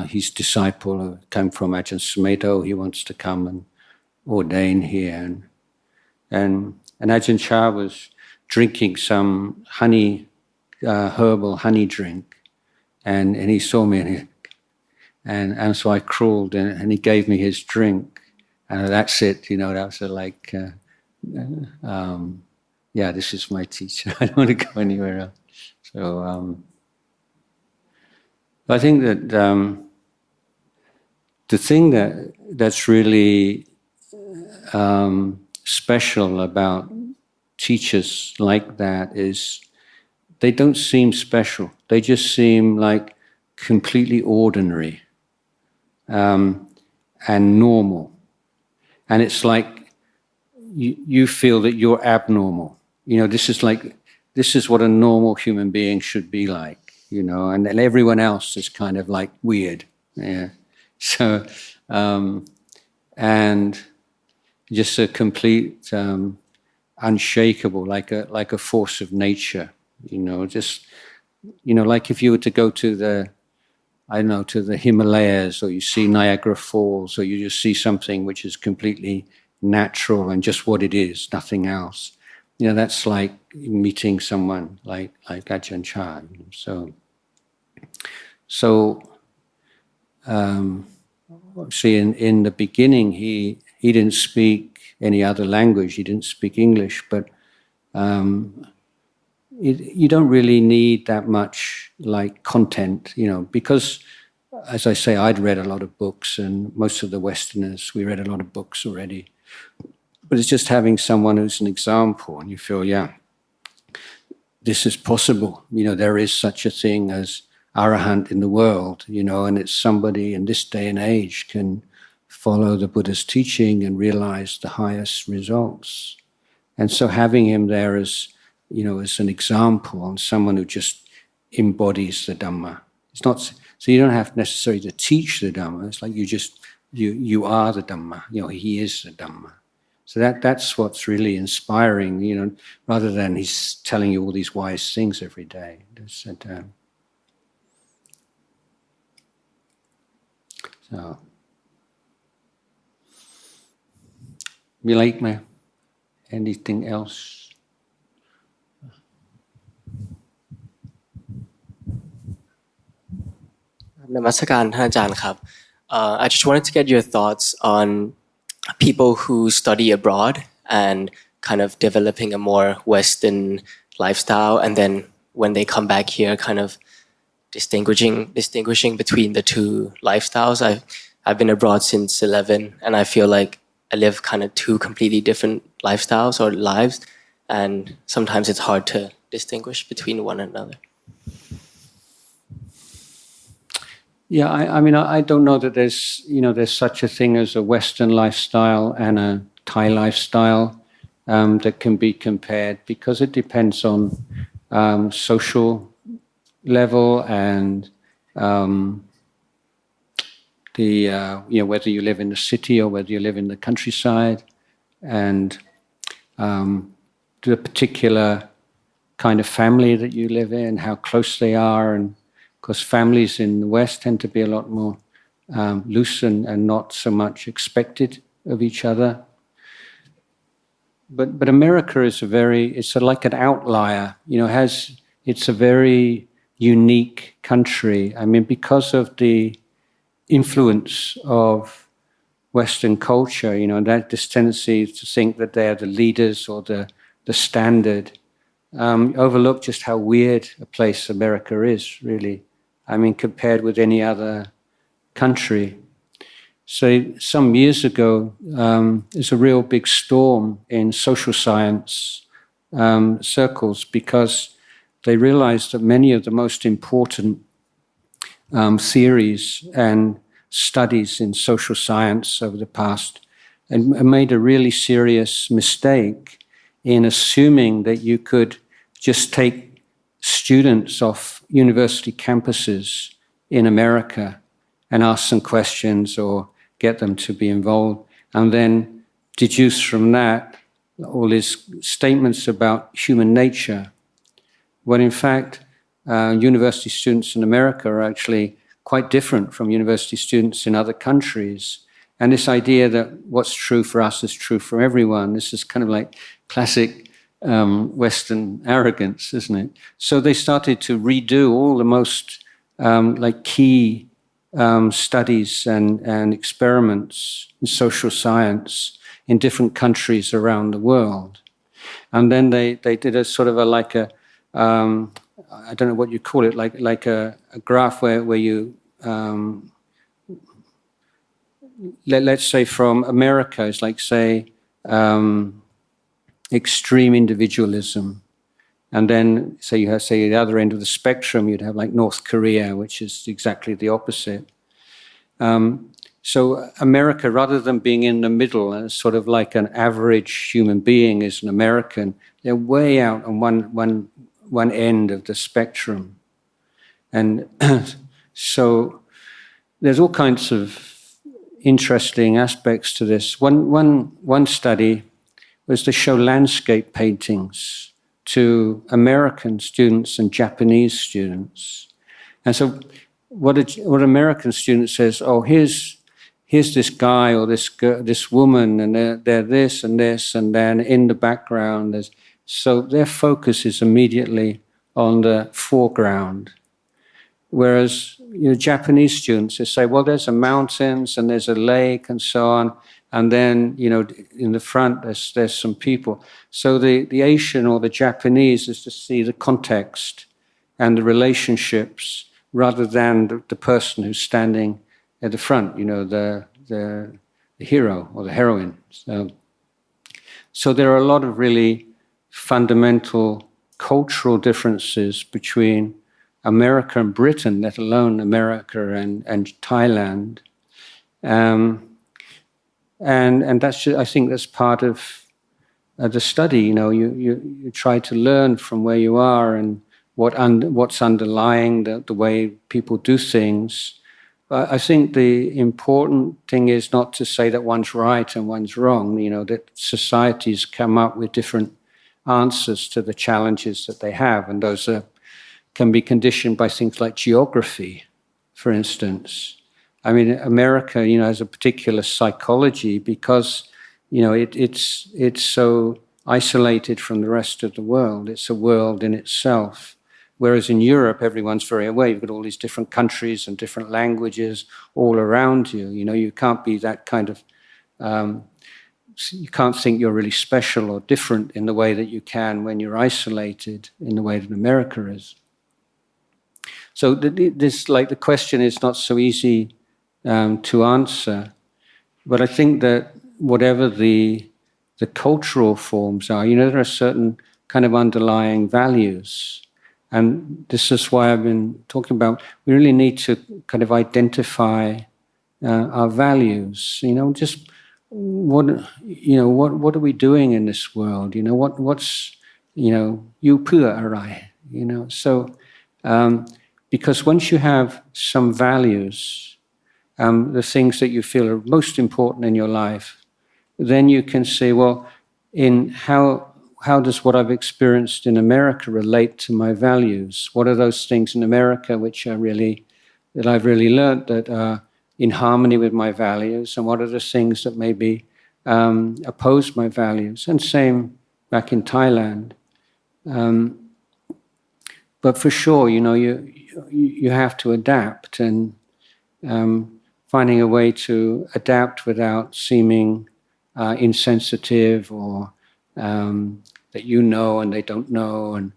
His disciple came from Ajahn Sumedho. He wants to come and ordain here, and Ajahn Chah was drinking some herbal honey drink, and he saw me and so I crawled and he gave me his drink, and that's it. That was like, this is my teacher. I don't want to go anywhere else. So I think that the thing that's really special about teachers like that is they don't seem special. They just seem like completely ordinary. And normal, and it's like you feel that you're abnormal. This is what a normal human being should be like, and then everyone else is kind of like weird. Yeah. So, and just a complete unshakable, like a force of nature. Just like if you were to go to the Himalayas, or you see Niagara Falls, or you just see something which is completely natural and just what it is, nothing else. That's like meeting someone like Ajahn Chah. So see, in the beginning, he didn't speak any other language. He didn't speak English, but you don't really need that much like content, because, as I say, I'd read a lot of books, and most of the Westerners, we read a lot of books already. But it's just having someone who's an example, and you feel, this is possible. There is such a thing as arahant in the world, and it's somebody in this day and age can follow the Buddha's teaching and realize the highest results. And so having him there as an example, and someone who just embodies the Dhamma. It's not so you don't have necessarily to teach the Dhamma. It's like you are the Dhamma. He is the Dhamma. So that's what's really inspiring. Rather than he's telling you all these wise things every day. So, you like me? Anything else? Namaskar, Ajahn Khab. I just wanted to get your thoughts on people who study abroad and kind of developing a more Western lifestyle, and then when they come back here, kind of distinguishing between the two lifestyles. I've been abroad since 11, and I feel like I live kind of two completely different lifestyles or lives, and sometimes it's hard to distinguish between one another. Yeah, I don't know that there's such a thing as a Western lifestyle and a Thai lifestyle that can be compared, because it depends on social level and whether you live in the city or whether you live in the countryside, and the particular kind of family that you live in, how close they are, and because families in the West tend to be a lot more loose and not so much expected of each other. But America is it's like an outlier. It's a very unique country. Because of the influence of Western culture, that this tendency to think that they are the leaders or the standard, overlook just how weird a place America is, really. Compared with any other country. So some years ago, there's a real big storm in social science circles, because they realized that many of the most important theories and studies in social science over the past and made a really serious mistake in assuming that you could just take students off university campuses in America and ask some questions or get them to be involved, and then deduce from that all these statements about human nature. When in fact, university students in America are actually quite different from university students in other countries. And this idea that what's true for us is true for everyone, this is kind of like classic Western arrogance, isn't it? So they started to redo all the most key studies and experiments in social science in different countries around the world. And then they did a sort of I don't know what you call it, like a graph where you let's say from America, it's like, say, extreme individualism. And then, say you have, the other end of the spectrum, you'd have like North Korea, which is exactly the opposite. So America, rather than being in the middle, sort of like an average human being is an American, they're way out on one end of the spectrum. And so there's all kinds of interesting aspects to this. One study was to show landscape paintings to American students and Japanese students. And so what American student says, oh, here's this guy or this girl, this woman, and they're this, and then in the background, so their focus is immediately on the foreground. Whereas Japanese students, they say, well, there's a mountains and there's a lake and so on, and then in the front there's some people. So the Asian or the Japanese is to see the context and the relationships rather than the person who's standing at the front, the hero or the heroine. So there are a lot of really fundamental cultural differences between America and Britain, let alone America and Thailand. And that's, I think that's part of the study. You try to learn from where you are and what's underlying the way people do things. I think the important thing is not to say that one's right and one's wrong, that societies come up with different answers to the challenges that they have, and those can be conditioned by things like geography, for instance. I mean, America, has a particular psychology because, it's so isolated from the rest of the world. It's a world in itself. Whereas in Europe, everyone's very aware. You've got all these different countries and different languages all around you. You can't be that kind of, you can't think you're really special or different in the way that you can when you're isolated in the way that America is. So the question is not so easy to answer, but I think that whatever the cultural forms are, there are certain kind of underlying values. And this is why I've been talking about, we really need to kind of identify our values. Just what are we doing in this world? What's you pure arai? So because once you have some values, the things that you feel are most important in your life, then you can say, well, in how does what I've experienced in America relate to my values? What are those things in America which are that I've really learned that are in harmony with my values? And what are the things that maybe oppose my values? And same back in Thailand. But for sure, you have to adapt, and finding a way to adapt without seeming insensitive or that and they don't know,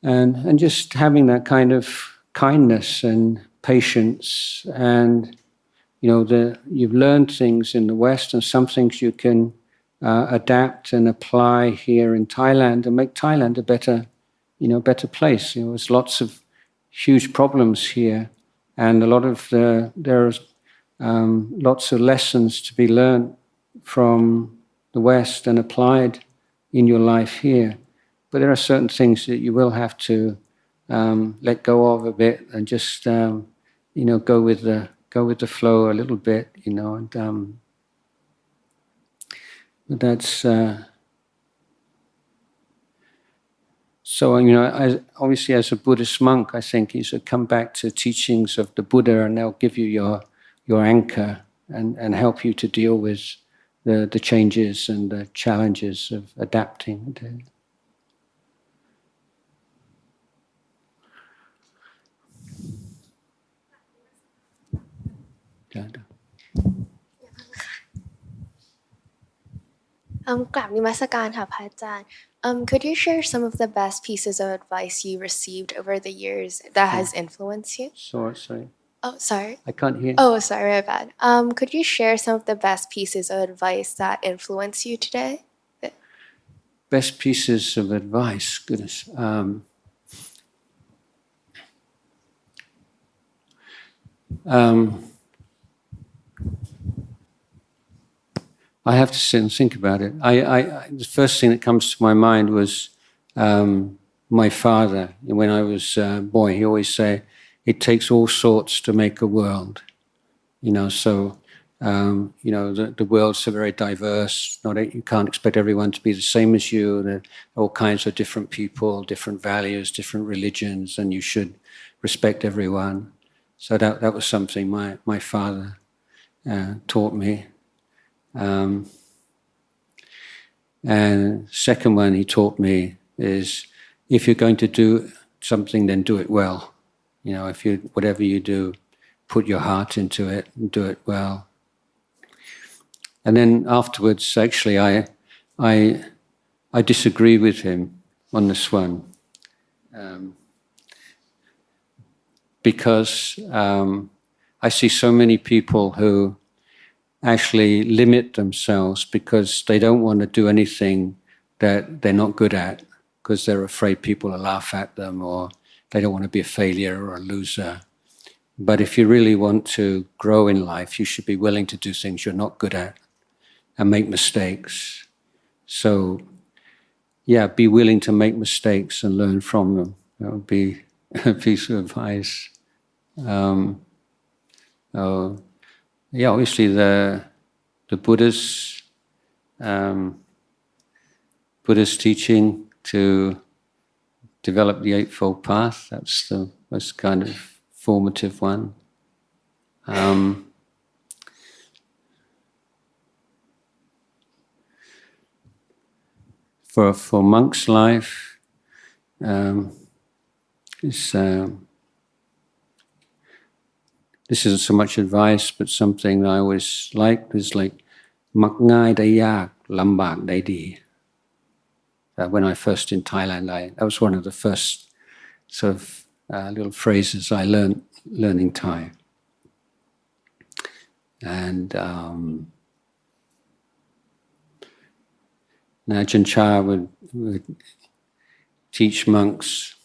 and just having that kind of kindness and patience. And you've learned things in the West, and some things you can adapt and apply here in Thailand and make Thailand a better place. There's lots of huge problems here, and a lot of there's lots of lessons to be learned from the West and applied in your life here. But there are certain things that you will have to let go of a bit and just go with the flow a little bit, and but that's so. Obviously, as a Buddhist monk, I think you should come back to teachings of the Buddha, and they'll give you your anchor and help you to deal with the changes and the challenges of adapting to. Could you share some of the best pieces of advice you received over the years that has influenced you? Sorry. Oh, sorry. I can't hear. Oh, sorry, my bad. Could you share some of the best pieces of advice that influence you today? Best pieces of advice, goodness. I have to sit and think about it. The first thing that comes to my mind was my father. When I was a boy, he always say, "It takes all sorts to make a world." So the world's very diverse. You can't expect everyone to be the same as you. There are all kinds of different people, different values, different religions, and you should respect everyone. So that was something my father taught me. And second one he taught me is, if you're going to do something, then do it well. Whatever you do, put your heart into it and do it well. And then afterwards, actually, I disagree with him on this one, because I see so many people who actually limit themselves because they don't want to do anything that they're not good at, because they're afraid people will laugh at them, or they don't want to be a failure or a loser. But if you really want to grow in life, you should be willing to do things you're not good at and make mistakes. So, be willing to make mistakes and learn from them. That would be a piece of advice. Obviously the Buddha's teaching to develop the Eightfold Path, that's the most kind of formative one. For monk's life, this isn't so much advice, but something that I always liked is like, "Mak ngai dai yak, lambak dai di." When I first in Thailand, that was one of the first sort of little phrases I learned learning Thai. And Ajahn Chah would teach monks,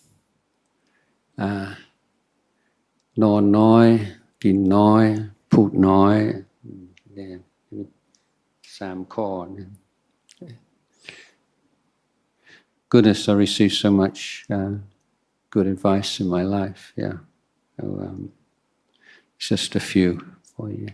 nor noi, gin noi, put noi, Sam Korn. Goodness, I received so much good advice in my life. So, it's just a few for you.